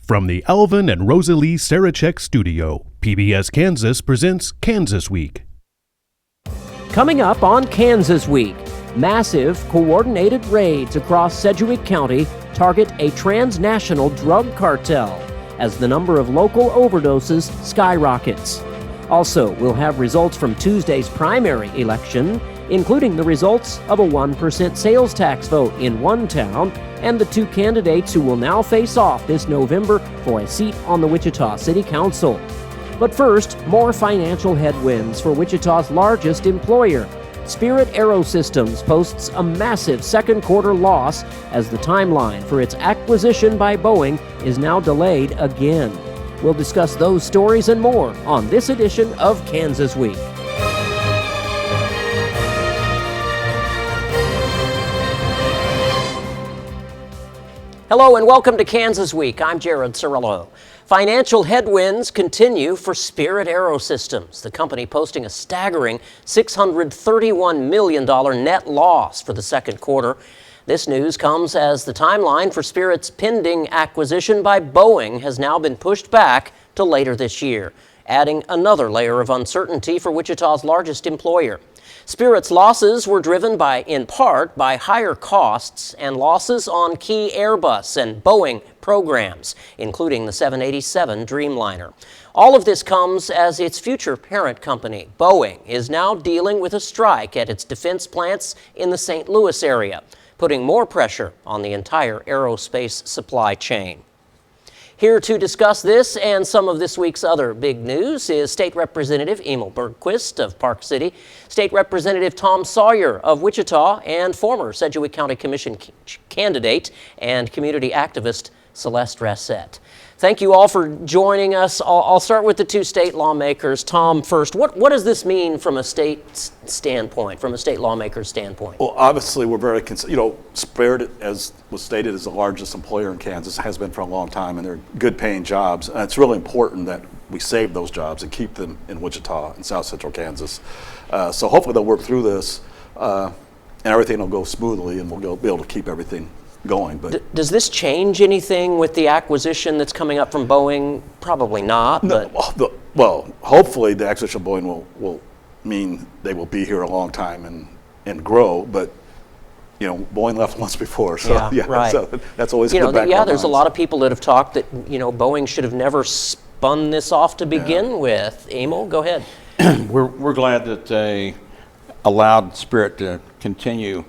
From the Alvin and Rosalie Sarachek studio, PBS Kansas presents Kansas Week. Coming up on Kansas Week, massive coordinated raids across Sedgwick County target a transnational drug cartel as the number of local overdoses skyrockets. Also, we'll have results from Tuesday's primary election, including the results of a 1% sales tax vote in one town and the two candidates who will now face off this November for a seat on the Wichita City Council. But first, more financial headwinds for Wichita's largest employer. Spirit Aerosystems posts a massive second quarter loss as the timeline for its acquisition by Boeing is now delayed again. We'll discuss those stories and more on this edition of Kansas Week. Hello and welcome to Kansas Week. I'm Jared Cerullo. Financial headwinds continue for Spirit Aerosystems, the company posting a staggering $631 million net loss for the second quarter. This news comes as the timeline for Spirit's pending acquisition by Boeing has now been pushed back to later this year, adding another layer of uncertainty for Wichita's largest employer. Spirit's losses were driven in part by higher costs and losses on key Airbus and Boeing programs, including the 787 Dreamliner. All of this comes as its future parent company, Boeing, is now dealing with a strike at its defense plants in the St. Louis area, putting more pressure on the entire aerospace supply chain. Here to discuss this and some of this week's other big news is State Representative Emil Bergquist of Park City, State Representative Tom Sawyer of Wichita, and former Sedgwick County Commission candidate and community activist Celeste Racette. Thank you all for joining us. I'll start with the two state lawmakers. Tom, first, what does this mean from a state standpoint, from a state lawmaker's standpoint? Well, obviously, we're very, Spirit, as was stated, is the largest employer in Kansas, has been for a long time, and they're good paying jobs. And it's really important that we save those jobs and keep them in Wichita and South Central Kansas. So hopefully they'll work through this and everything will go smoothly and we'll be able to keep everything going. But does this change anything with the acquisition that's coming up from Boeing? Probably not. No, well, hopefully the acquisition of Boeing will mean they will be here a long time and grow. But Boeing left once before, so right. So that's always in the back of our there's a minds. lot of people that have talked that Boeing should have never spun this off to begin with. Emil, go ahead. We're glad that they allowed Spirit to continue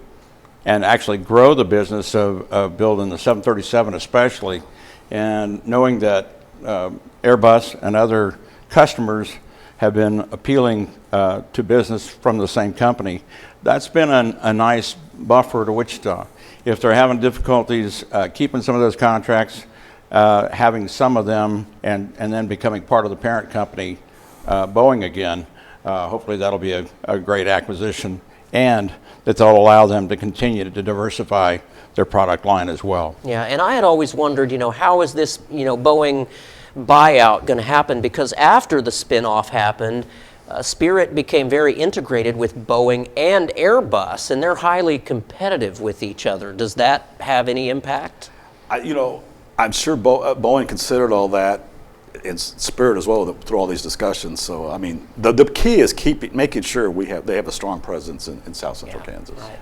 and actually grow the business of building the 737 especially, and knowing that Airbus and other customers have been appealing to business from the same company. That's been a nice buffer to Wichita. If they're having difficulties keeping some of those contracts, having some of them and then becoming part of the parent company, Boeing again, hopefully that'll be a great acquisition, and that they'll allow them to continue to diversify their product line as well. Yeah, and I had always wondered, how is this, Boeing buyout going to happen? Because after the spinoff happened, Spirit became very integrated with Boeing and Airbus, and they're highly competitive with each other. Does that have any impact? I'm sure Boeing considered all that in Spirit as well through all these discussions. So the key is making sure they have a strong presence in South Central Kansas. Right.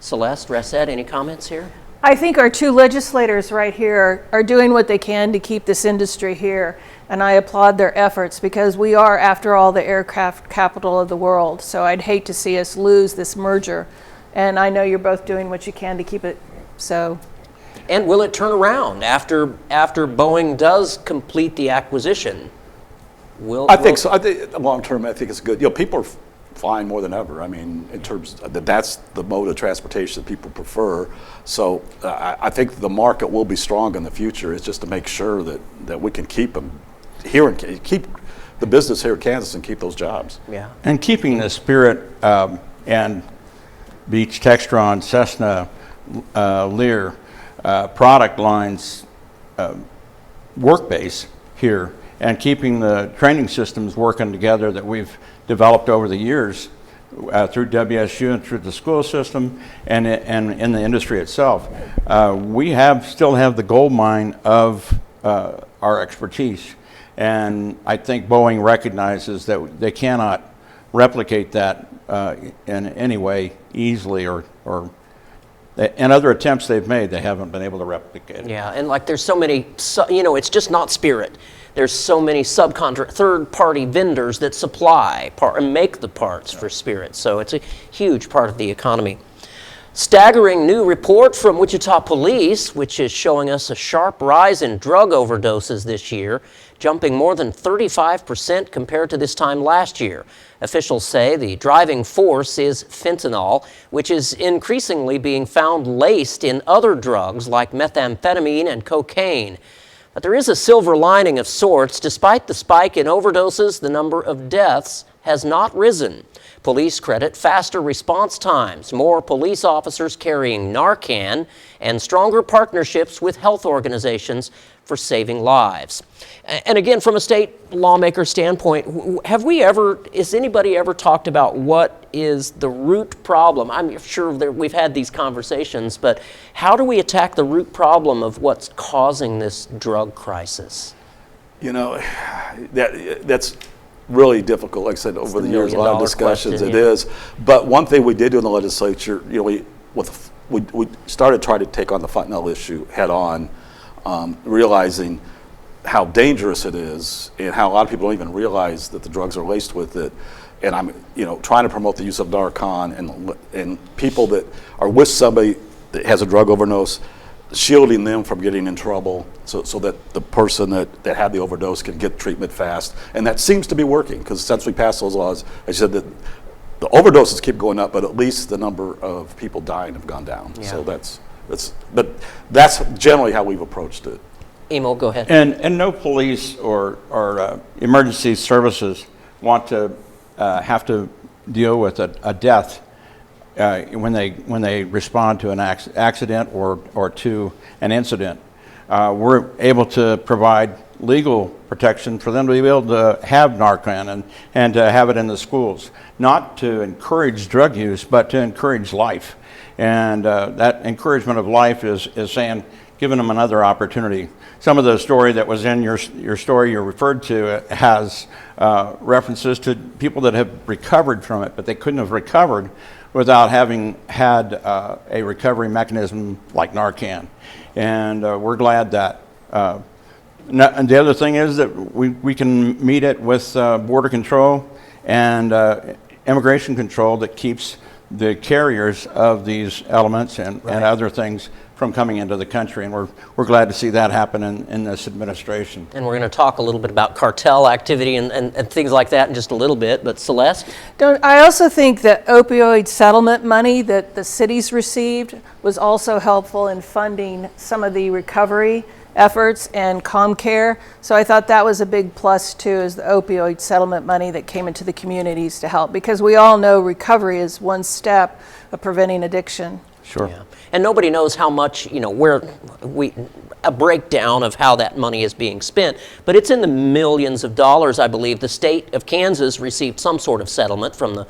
Celeste, Racette, any comments here? I think our two legislators right here are doing what they can to keep this industry here, and I applaud their efforts because we are, after all, the aircraft capital of the world. So I'd hate to see us lose this merger, and I know you're both doing what you can to keep it so. And will it turn around after Boeing does complete the acquisition? I think so. I think long term, I think it's good. People are flying more than ever. In terms that's the mode of transportation that people prefer. So I think the market will be strong in the future. It's just to make sure that we can keep them here and keep the business here in Kansas and keep those jobs. Yeah. And keeping the Spirit and Beech, Textron, Cessna, Lear product lines work base here, and keeping the training systems working together that we've developed over the years through WSU and through the school system and in the industry itself. We still have the gold mine of our expertise. And I think Boeing recognizes that they cannot replicate that in any way easily, or in other attempts they've made, they haven't been able to replicate it. Yeah, and like there's so many, it's just not Spirit. There's so many third-party vendors that supply and make the parts for Spirit. So it's a huge part of the economy. Staggering new report from Wichita Police, which is showing us a sharp rise in drug overdoses this year, jumping more than 35% compared to this time last year. Officials say the driving force is fentanyl, which is increasingly being found laced in other drugs like methamphetamine and cocaine. But there is a silver lining of sorts. Despite the spike in overdoses, the number of deaths has not risen. Police credit faster response times, more police officers carrying Narcan, and stronger partnerships with health organizations for saving lives. And again, from a state lawmaker standpoint, has anybody ever talked about what is the root problem? I'm sure we've had these conversations, but how do we attack the root problem of what's causing this drug crisis? That's really difficult. Like I said, over the years, a lot of discussions. Question, it is. But one thing we did do in the legislature, we started trying to take on the fentanyl issue head on, realizing how dangerous it is and how a lot of people don't even realize that the drugs are laced with it. And I'm, trying to promote the use of Narcan and people that are with somebody that has a drug overdose, shielding them from getting in trouble so that the person that had the overdose can get treatment fast. And that seems to be working, because since we passed those laws, I said that the overdoses keep going up, but at least the number of people dying have gone down. Yeah. So that's generally how we've approached it. Emil, go ahead. And no police or emergency services want to have to deal with a death when they respond to an accident or to an incident. We're able to provide legal protection for them to be able to have Narcan and to have it in the schools, not to encourage drug use, but to encourage life. And that encouragement of life is saying, giving them another opportunity. Some of the story that was in your story you referred to has references to people that have recovered from it, but they couldn't have recovered without having had a recovery mechanism like Narcan. And we're glad that. And the other thing is that we can meet it with border control and immigration control that keeps the carriers of these elements and other things from coming into the country, and we're glad to see that happen in this administration. And we're going to talk a little bit about cartel activity and things like that in just a little bit, but Celeste? I also think that opioid settlement money that the cities received was also helpful in funding some of the recovery efforts and ComCare. So I thought that was a big plus too, is the opioid settlement money that came into the communities to help, because we all know recovery is one step of preventing addiction. Sure. Yeah. And nobody knows how much, a breakdown of how that money is being spent, but it's in the millions of dollars, I believe. The state of Kansas received some sort of settlement from the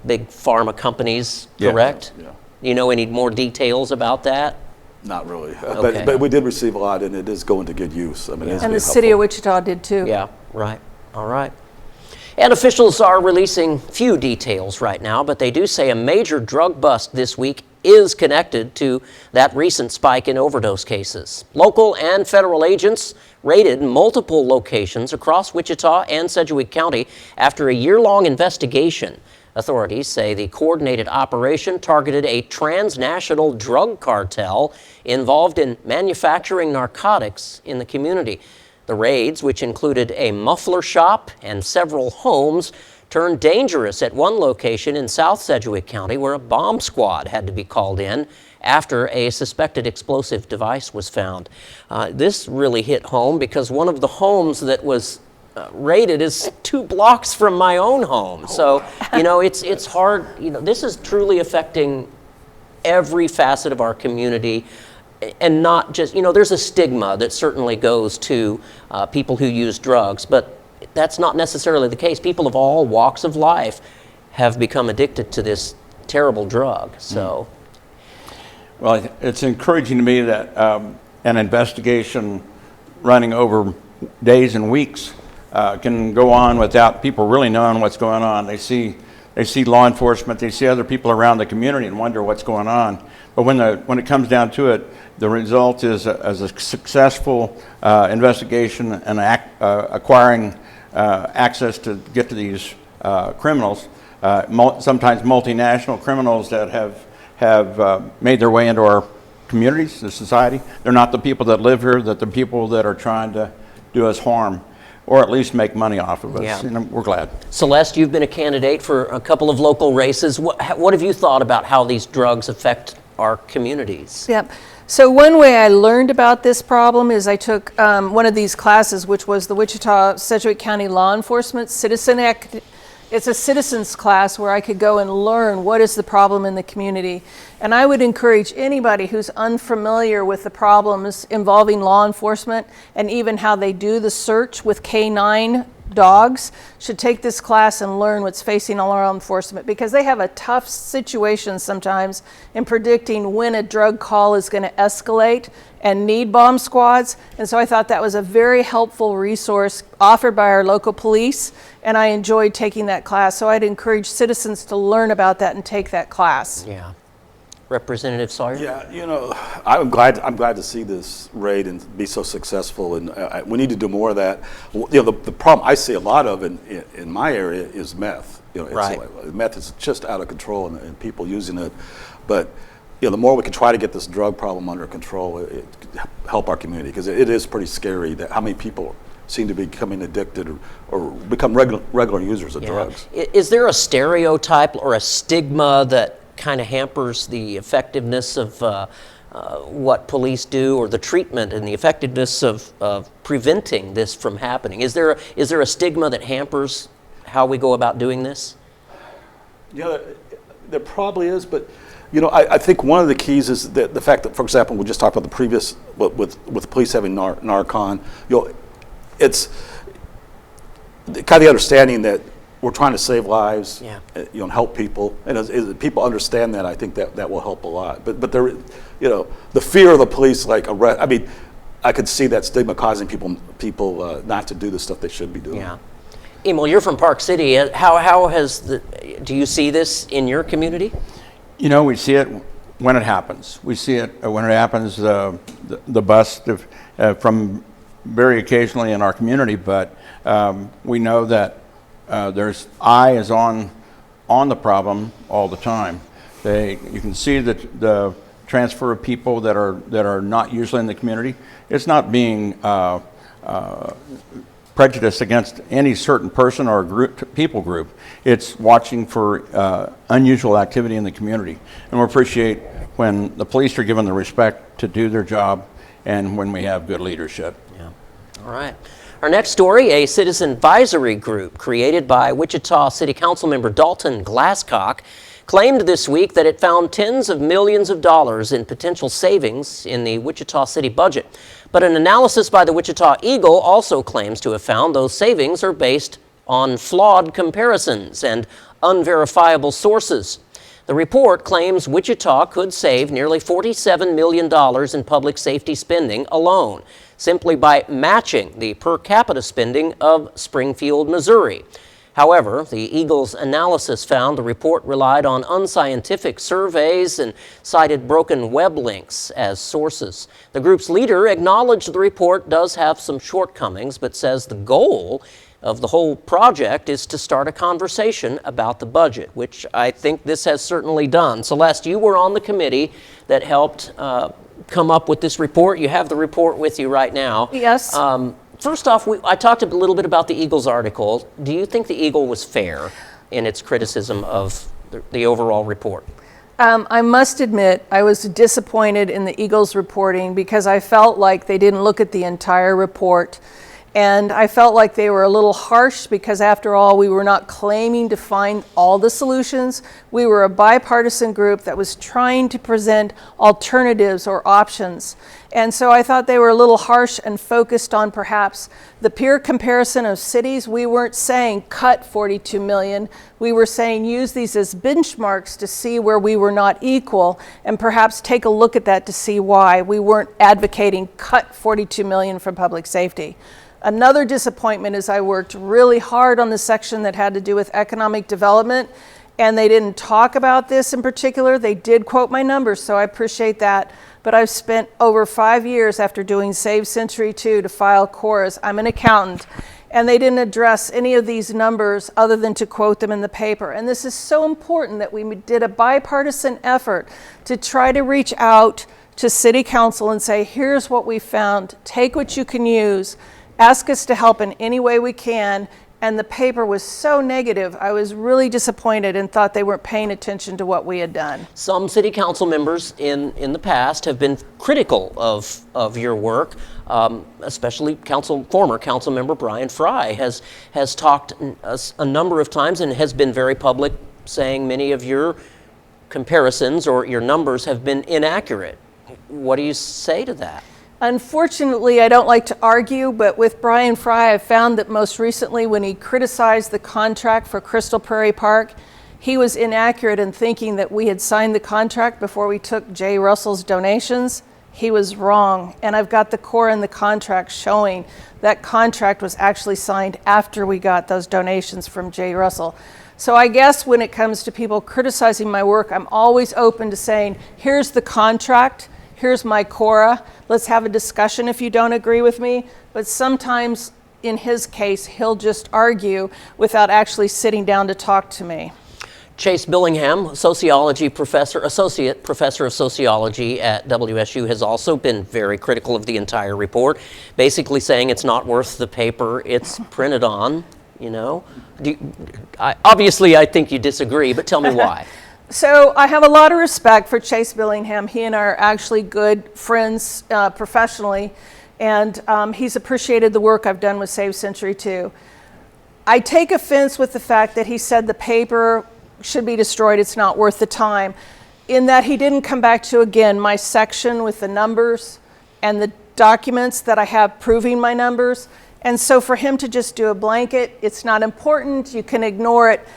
big pharma companies, correct? Yeah. You know any more details about that? Not really. Okay. But we did receive a lot, and it is going to good use. I mean, it's And been the city helpful. of Wichita did too. Yeah, right. All right. And officials are releasing few details right now, but they do say a major drug bust this week is connected to that recent spike in overdose cases. Local and federal agents raided multiple locations across Wichita and Sedgwick County after a year-long investigation. Authorities say the coordinated operation targeted a transnational drug cartel involved in manufacturing narcotics in the community. The raids, which included a muffler shop and several homes, turned dangerous at one location in South Sedgwick County where a bomb squad had to be called in after a suspected explosive device was found. This really hit home because one of the homes that was raided is 2 blocks from my own home. So, it's hard. This is truly affecting every facet of our community. And not just, there's a stigma that certainly goes to people who use drugs, but that's not necessarily the case. People of all walks of life have become addicted to this terrible drug. So, well, it's encouraging to me that an investigation running over days and weeks can go on without people really knowing what's going on. They see law enforcement, they see other people around the community and wonder what's going on. But when it comes down to it, the result is a successful investigation and acquiring access to get to these criminals, sometimes multinational criminals that have made their way into our communities, the society. They're not the people that live here, that the people that are trying to do us harm, or at least make money off of us. Yeah. And we're glad. Celeste, you've been a candidate for a couple of local races. What have you thought about how these drugs affect our communities? Yep. So one way I learned about this problem is I took one of these classes, which was the Wichita Sedgwick County Law Enforcement It's a citizens class where I could go and learn what is the problem in the community. And I would encourage anybody who's unfamiliar with the problems involving law enforcement and even how they do the search with K9 dogs should take this class and learn what's facing law enforcement, because they have a tough situation sometimes in predicting when a drug call is going to escalate and need bomb squads. And so I thought that was a very helpful resource offered by our local police, and I enjoyed taking that class. So I'd encourage citizens to learn about that and take that class. Yeah. Representative Sawyer? Yeah, I'm glad to see this raid and be so successful, and we need to do more of that. The problem I see a lot of in my area is meth. Right. Meth is just out of control, and people using it. But the more we can try to get this drug problem under control, it help our community, because it is pretty scary that how many people seem to be becoming addicted or become regular users of drugs. Is there a stereotype or a stigma that kind of hampers the effectiveness of what police do, or the treatment and the effectiveness of preventing this from happening? Is there a stigma that hampers how we go about doing this? Yeah, there probably is, but I think one of the keys is that the fact that, for example, we just talked about the previous with police having Narcan. It's kind of the understanding that we're trying to save lives, and help people, and as people understand that, I think that will help a lot. But there, the fear of the police, like arrest. I mean, I could see that stigma causing people not to do the stuff they should be doing. Yeah. Emil, you're from Park City. Do you see this in your community? We see it when it happens. We see it when it happens. The bust from very occasionally in our community, but we know that. There's eye is on the problem all the time. You can see that the transfer of people that are not usually in the community. It's not being prejudiced against any certain person or people group. It's watching for unusual activity in the community, and we appreciate when the police are given the respect to do their job, and when we have good leadership. Yeah. All right. Our next story, a citizen advisory group created by Wichita City Council member Dalton Glasscock, claimed this week that it found tens of millions of dollars in potential savings in the Wichita City budget. But an analysis by the Wichita Eagle also claims to have found those savings are based on flawed comparisons and unverifiable sources. The report claims Wichita could save nearly $47 million in public safety spending alone, simply by matching the per capita spending of Springfield, Missouri. However, the Eagle's analysis found the report relied on unscientific surveys and cited broken web links as sources. The group's leader acknowledged the report does have some shortcomings, but says the goal of the whole project is to start a conversation about the budget, which I think this has certainly done. Celeste, you were on the committee that helped come up with this report. You have the report with you right now. Yes. First off, I talked a little bit about the Eagle's article. Do you think the Eagle was fair in its criticism of the overall report? I must admit, I was disappointed in the Eagle's reporting because I felt like they didn't look at the entire report. And I felt like they were a little harsh because, after all, we were not claiming to find all the solutions. We were a bipartisan group that was trying to present alternatives or options. And so I thought they were a little harsh and focused on perhaps the peer comparison of cities. We weren't saying cut 42 million. We were saying use these as benchmarks to see where we were not equal and perhaps take a look at that to see why. We weren't advocating cut 42 million from public safety. Another disappointment is I worked really hard on the section that had to do with economic development, and they didn't talk about this in particular. They did quote my numbers, so I appreciate that. But I've spent over 5 years after doing Save Century 2 to file cores. I'm an accountant, and they didn't address any of these numbers other than to quote them in the paper. And this is so important that we did a bipartisan effort to try to reach out to City Council and say, here's what we found, take what you can use, ask us to help in any way we can. And the paper was so negative, I was really disappointed and thought they weren't paying attention to what we had done. Some city council members in the past have been critical of your work, especially former council member Brian Fry has talked a number of times and has been very public, saying many of your comparisons or your numbers have been inaccurate. What do you say to that? Unfortunately, I don't like to argue, but with Brian Fry, I've found that most recently when he criticized the contract for Crystal Prairie Park, he was inaccurate in thinking that we had signed the contract before we took Jay Russell's donations. He was wrong, and I've got the core in the contract showing that contract was actually signed after we got those donations from Jay Russell. So I guess when it comes to people criticizing my work, I'm always open to saying, here's the contract, here's my Cora, let's have a discussion if you don't agree with me. But sometimes, in his case, he'll just argue without actually sitting down to talk to me. Chase Billingham, sociology professor, associate professor of sociology at WSU, has also been very critical of the entire report, basically saying it's not worth the paper it's printed on, you know. Obviously, I think you disagree, but tell me why. So I have a lot of respect for Chase Billingham. He and I are actually good friends professionally, and he's appreciated the work I've done with Save Century 2. I take offense with the fact that he said the paper should be destroyed, it's not worth the time, in that he didn't come back to, again, my section with the numbers and the documents that I have proving my numbers. And so for him to just do a blanket, it's not important, you can ignore it,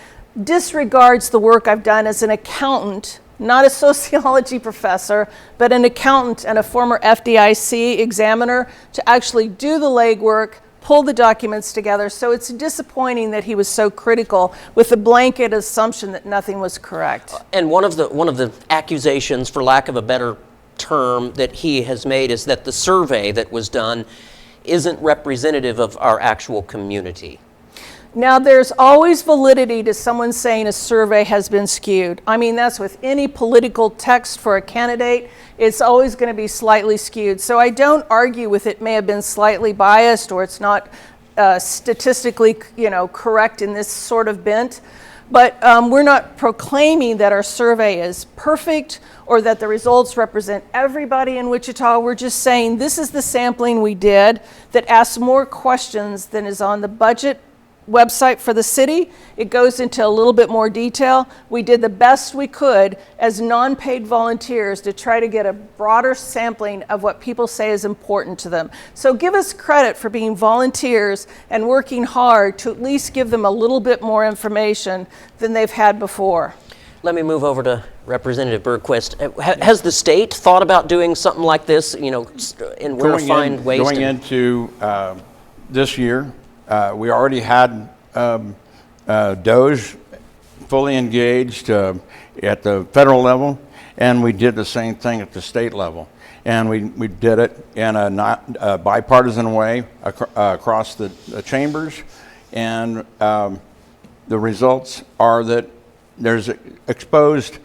disregards the work I've done as an accountant, not a sociology professor, but an accountant and a former FDIC examiner, to actually do the legwork, pull the documents together. So it's disappointing that he was so critical with a blanket assumption that nothing was correct. And one of the accusations, for lack of a better term, that he has made is that the survey that was done isn't representative of our actual community. Now, there's always validity to someone saying a survey has been skewed. I mean, that's with any political text for a candidate. It's always going to be slightly skewed. So I don't argue with it may have been slightly biased or it's not statistically, correct in this sort of bent. But we're not proclaiming that our survey is perfect or that the results represent everybody in Wichita. We're just saying this is the sampling we did that asks more questions than is on the budget website for the city. It goes into a little bit more detail. We did the best we could as non-paid volunteers to try to get a broader sampling of what people say is important to them. So give us credit for being volunteers and working hard to at least give them a little bit more information than they've had before. Let me move over to Representative Bergquist. Has the state thought about doing something like this, and where to find ways going into this year, we already had DOJ fully engaged at the federal level, and we did the same thing at the state level. And we did it in a not bipartisan way across the chambers. And the results are that there's exposed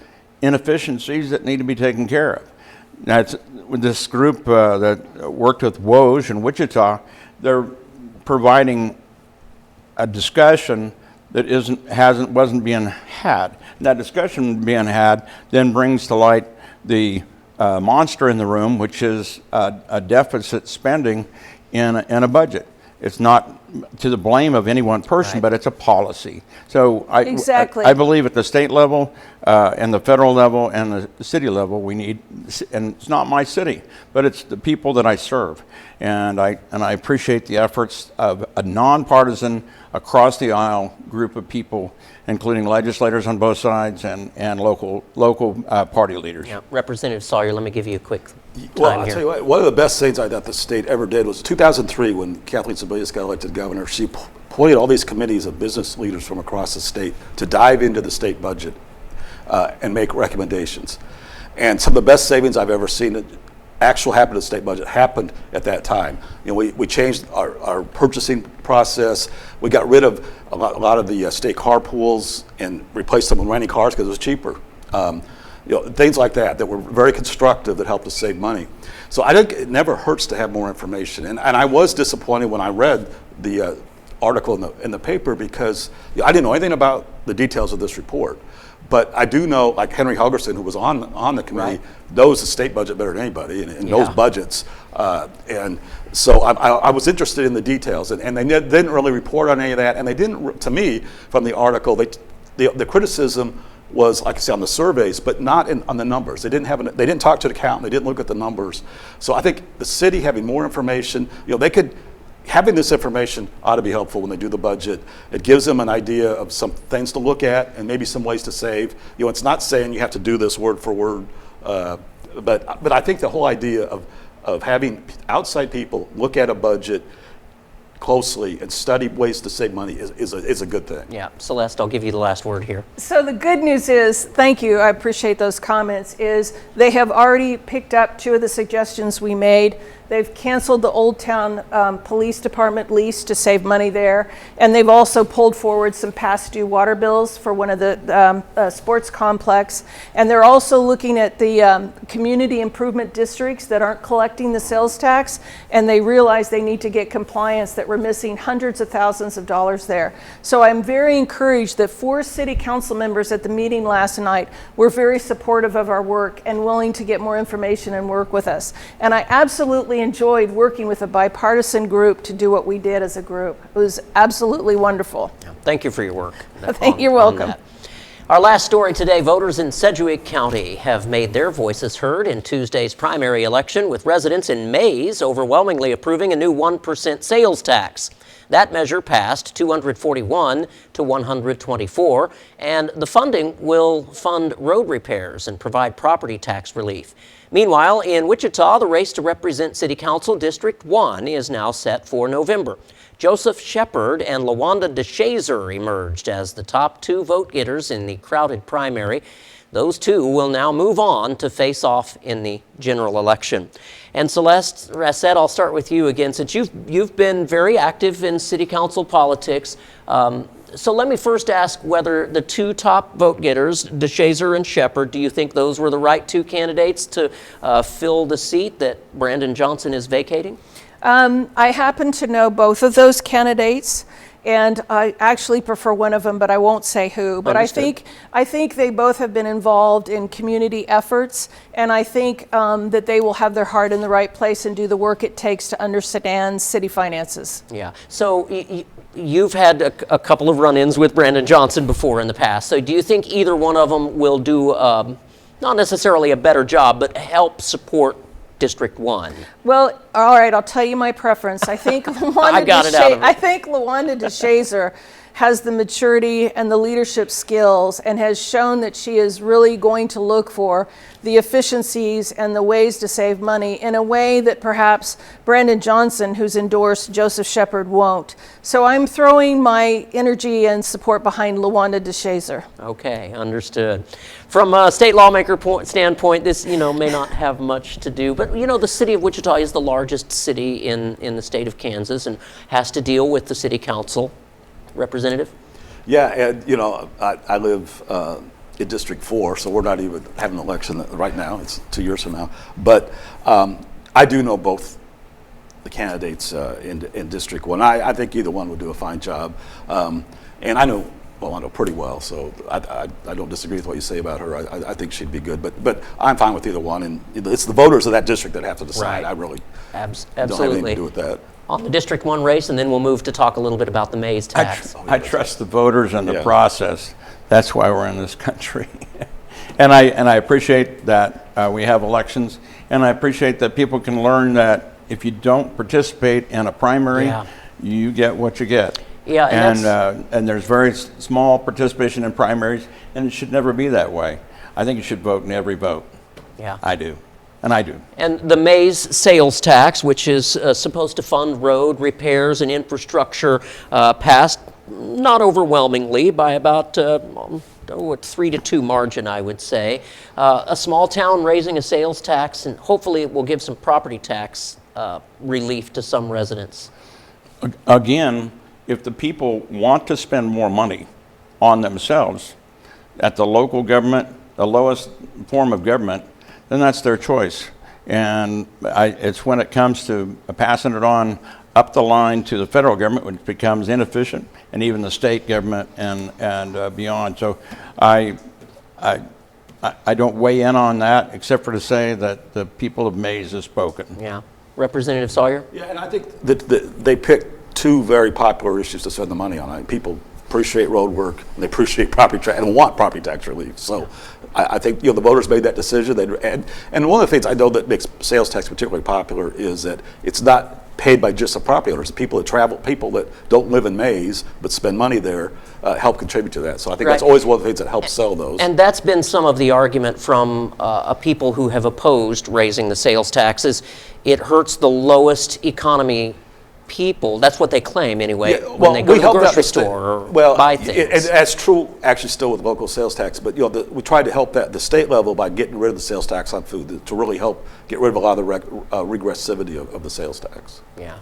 inefficiencies that need to be taken care of. Now, with this group that worked with Woj in Wichita, they're providing a discussion that wasn't being had. And that discussion being had then brings to light the monster in the room, which is a deficit spending in a budget. it's not to the blame of any one person, Right. but it's a policy. So Exactly. I believe at the state level, and the federal level, and the city level, we need, and it's not my city, but it's the people that I serve. And I appreciate the efforts of a nonpartisan, across the aisle group of people, including legislators on both sides and local party leaders. Yeah. Representative Sawyer, let me give you a quick time Well, I'll here. tell you what, one of the best things I thought the state ever did was 2003 when Kathleen Sebelius got elected governor. She appointed all these committees of business leaders from across the state to dive into the state budget and make recommendations. And some of the best savings I've ever seen actual happened to the state budget happened at that time. You know, we changed our purchasing process. We got rid of a lot of the state carpools and replaced them with renting cars because it was cheaper. You know, things like that were very constructive that helped us save money. So I think it never hurts to have more information. And I was disappointed when I read the article in the paper because I didn't know anything about the details of this report. But I do know, like Henry Helgerson, who was on the committee, knows the state budget better than anybody and knows budgets. And so I was interested in the details, and they didn't really report on any of that. And they didn't, to me, from the article, the criticism was, like I said, on the surveys, but not on the numbers. They didn't talk to the accountant. They didn't look at the numbers. So I think the city having more information, having this information ought to be helpful when they do the budget. It gives them an idea of some things to look at and maybe some ways to save. You know, it's not saying you have to do this word for word, but I think the whole idea of having outside people look at a budget closely and study ways to save money is a good thing. Yeah, Celeste, I'll give you the last word here. So the good news is, thank you, I appreciate those comments, is they have already picked up 2 of the suggestions we made. They've canceled the Old Town Police Department lease to save money there, and they've also pulled forward some past due water bills for one of the sports complex. And they're also looking at the community improvement districts that aren't collecting the sales tax, and they realize they need to get compliance, that we're missing hundreds of thousands of dollars there. So I'm very encouraged that 4 city council members at the meeting last night were very supportive of our work and willing to get more information and work with us. And I absolutely enjoyed working with a bipartisan group to do what we did as a group. It was absolutely wonderful. Thank you for your work. You're welcome. That. Our last story today, voters in Sedgwick County have made their voices heard in Tuesday's primary election, with residents in Mays overwhelmingly approving a new 1% sales tax. That measure passed 241 to 124, and the funding will fund road repairs and provide property tax relief. Meanwhile, in Wichita, the race to represent City Council District 1 is now set for November. Joseph Shepard and LaWanda DeShazer emerged as the top 2 vote-getters in the crowded primary. Those 2 will now move on to face off in the general election. And Celeste Rassett, I'll start with you again, since you've been very active in City Council politics. So let me first ask whether the 2 top vote-getters, DeShazer and Shepard, do you think those were the right 2 candidates to fill the seat that Brandon Johnson is vacating? I happen to know both of those candidates, and I actually prefer one of them, but I won't say who. But Understood. I think they both have been involved in community efforts, and I think that they will have their heart in the right place and do the work it takes to understand city finances. Yeah. So you've had a couple of run-ins with Brandon Johnson before in the past. So do you think either one of them will do not necessarily a better job, but help support District 1? Well, all right, I'll tell you my preference. I think I got it out of it. I think LaWanda DeShazer has the maturity and the leadership skills and has shown that she is really going to look for the efficiencies and the ways to save money in a way that perhaps Brandon Johnson, who's endorsed Joseph Shepard, won't. So I'm throwing my energy and support behind LaWanda DeShazer. Okay, understood. From a state lawmaker standpoint, this may not have much to do, but the city of Wichita is the largest city in the state of Kansas and has to deal with the city council. Representative? Yeah, and I live in District 4, so we're not even having an election right now. It's 2 years from now. But I do know both the candidates in District 1. I think either one would do a fine job. And I know pretty well, so I don't disagree with what you say about her. I think she'd be good, but I'm fine with either one. And it's the voters of that district that have to decide. Right. I really Absolutely. don't have anything to do with that. on the District 1 race, and then we'll move to talk a little bit about the Mays tax. I trust the voters and the Yeah. process. That's why we're in this country. And I appreciate that we have elections, and I appreciate that people can learn that if you don't participate in a primary, Yeah. you get what you get. Yeah, and there's very small participation in primaries, and it should never be that way. I think you should vote in every vote. Yeah. I do, and I do. And the Mays sales tax, which is supposed to fund road repairs and infrastructure, passed not overwhelmingly by about a 3-2 margin, I would say. A small town raising a sales tax, and hopefully it will give some property tax relief to some residents. Again, if the people want to spend more money on themselves at the local government, the lowest form of government, then that's their choice. And it's when it comes to passing it on up the line to the federal government, which becomes inefficient, and even the state government and beyond. So I don't weigh in on that, except for to say that the people of Mays have spoken. Yeah. Representative Sawyer? Yeah, and I think that they picked two very popular issues to spend the money on. People appreciate road work, and they appreciate property tax, and want property tax relief. So I think the voters made that decision. And one of the things I know that makes sales tax particularly popular is that it's not paid by just the property owners. People that travel, people that don't live in Mays but spend money there, help contribute to that. So I think that's Right. always one of the things that helps sell those. And that's been some of the argument from people who have opposed raising the sales taxes. It hurts the lowest economy people. That's what they claim anyway, when they go to the grocery store or buy things. And that's true actually still with local sales tax, but we tried to help that the state level by getting rid of the sales tax on food to really help get rid of a lot of the regressivity of the sales tax. Yeah.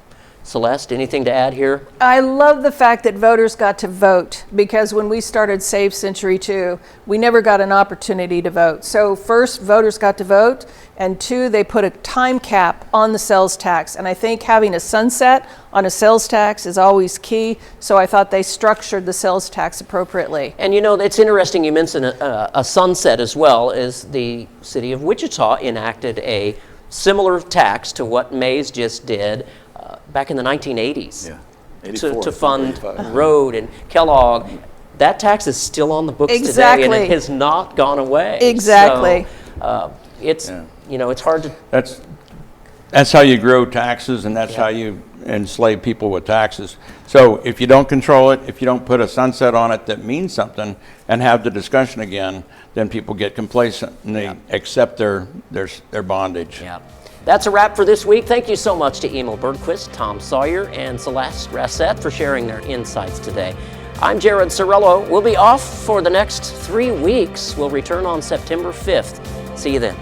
Celeste, anything to add here? I love the fact that voters got to vote, because when we started Save Century 2, we never got an opportunity to vote. So first, voters got to vote, and two, they put a time cap on the sales tax. And I think having a sunset on a sales tax is always key, so I thought they structured the sales tax appropriately. And it's interesting you mentioned a sunset as well, as the city of Wichita enacted a similar tax to what Mays just did back in the 1980s. Yeah. 84, to fund 85. road and Kellogg. That tax is still on the books today, and Exactly. it has not gone away. Exactly. So, it's it's hard to. That's how you grow taxes, and that's how you enslave people with taxes. So if you don't control it, if you don't put a sunset on it that means something and have the discussion again, then people get complacent and they accept their bondage. Yeah. That's a wrap for this week. Thank you so much to Emil Bergquist, Tom Sawyer, and Celeste Rassett for sharing their insights today. I'm Jared Cerullo. We'll be off for the next 3 weeks. We'll return on September 5th. See you then.